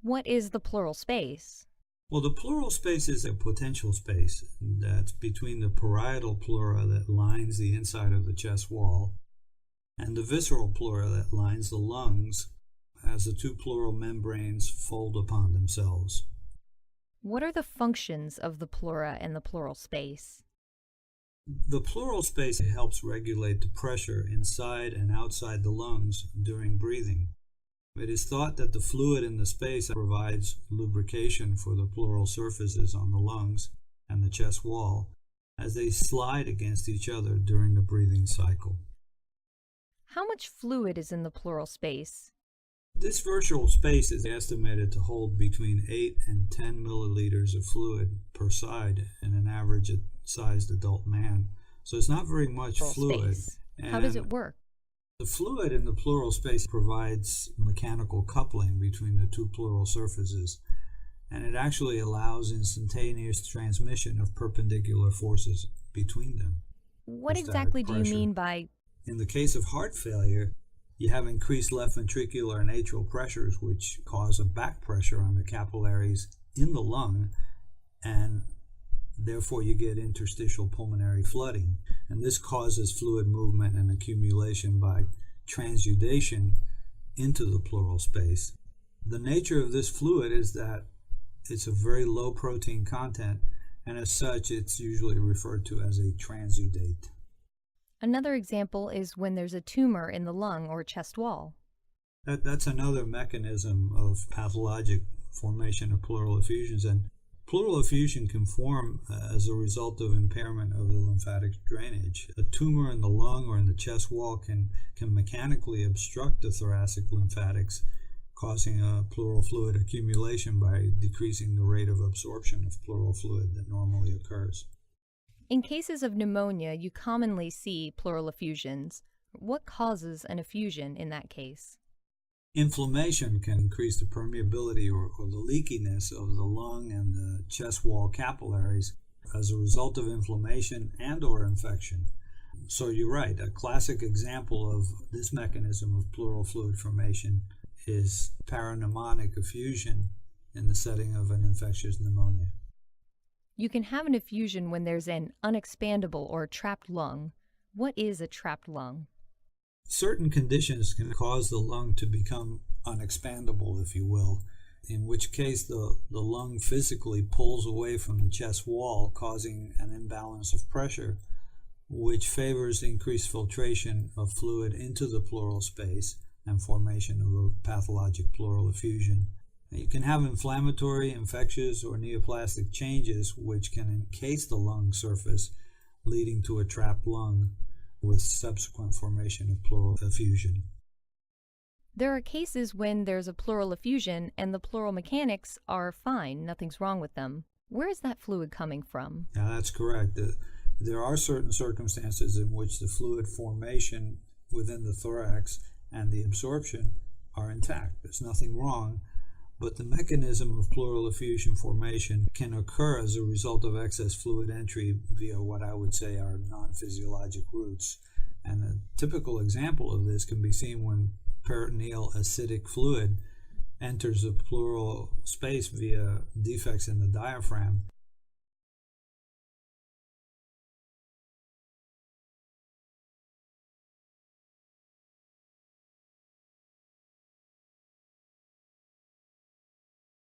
What is the pleural space? Well, the pleural space is a potential space that's between the parietal pleura that lines the inside of the chest wall and the visceral pleura that lines the lungs as the two pleural membranes fold upon themselves. What are the functions of the pleura and the pleural space? The pleural space helps regulate the pressure inside and outside the lungs during breathing. It is thought that the fluid in the space provides lubrication for the pleural surfaces on the lungs and the chest wall as they slide against each other during the breathing cycle. How much fluid is in the pleural space? This visceral space is estimated to hold between 8 and 10 milliliters of fluid per side in an average sized adult man. So it's not very much fluid. Space. How does it work? The fluid in the pleural space provides mechanical coupling between the two pleural surfaces, and it actually allows instantaneous transmission of perpendicular forces between them. What exactly do you mean by... In the case of heart failure, you have increased left ventricular and atrial pressures, which cause a back pressure on the capillaries in the lung, and therefore you get interstitial pulmonary flooding. And this causes fluid movement and accumulation by transudation into the pleural space. The nature of this fluid is that it's a very low protein content, and as such, it's usually referred to as a transudate. Another example is when there's a tumor in the lung or chest wall. That's another mechanism of pathologic formation of pleural effusions, and pleural effusion can form as a result of impairment of the lymphatic drainage. A tumor in the lung or in the chest wall can mechanically obstruct the thoracic lymphatics, causing a pleural fluid accumulation by decreasing the rate of absorption of pleural fluid that normally occurs. In cases of pneumonia, you commonly see pleural effusions. What causes an effusion in that case? Inflammation can increase the permeability or the leakiness of the lung and the chest wall capillaries as a result of inflammation and or infection. So you're right, a classic example of this mechanism of pleural fluid formation is parapneumonic effusion in the setting of an infectious pneumonia. You can have an effusion when there's an unexpandable or trapped lung. What is a trapped lung? Certain conditions can cause the lung to become unexpandable, if you will, in which case the lung physically pulls away from the chest wall, causing an imbalance of pressure, which favors increased filtration of fluid into the pleural space and formation of a pathologic pleural effusion. You can have inflammatory, infectious, or neoplastic changes which can encase the lung surface, leading to a trapped lung with subsequent formation of pleural effusion. There are cases when there's a pleural effusion and the pleural mechanics are fine, nothing's wrong with them. Where is that fluid coming from? Yeah, that's correct. There are certain circumstances in which the fluid formation within the thorax and the absorption are intact. There's nothing wrong. But the mechanism of pleural effusion formation can occur as a result of excess fluid entry via what I would say are non-physiologic routes. And a typical example of this can be seen when peritoneal acidic fluid enters the pleural space via defects in the diaphragm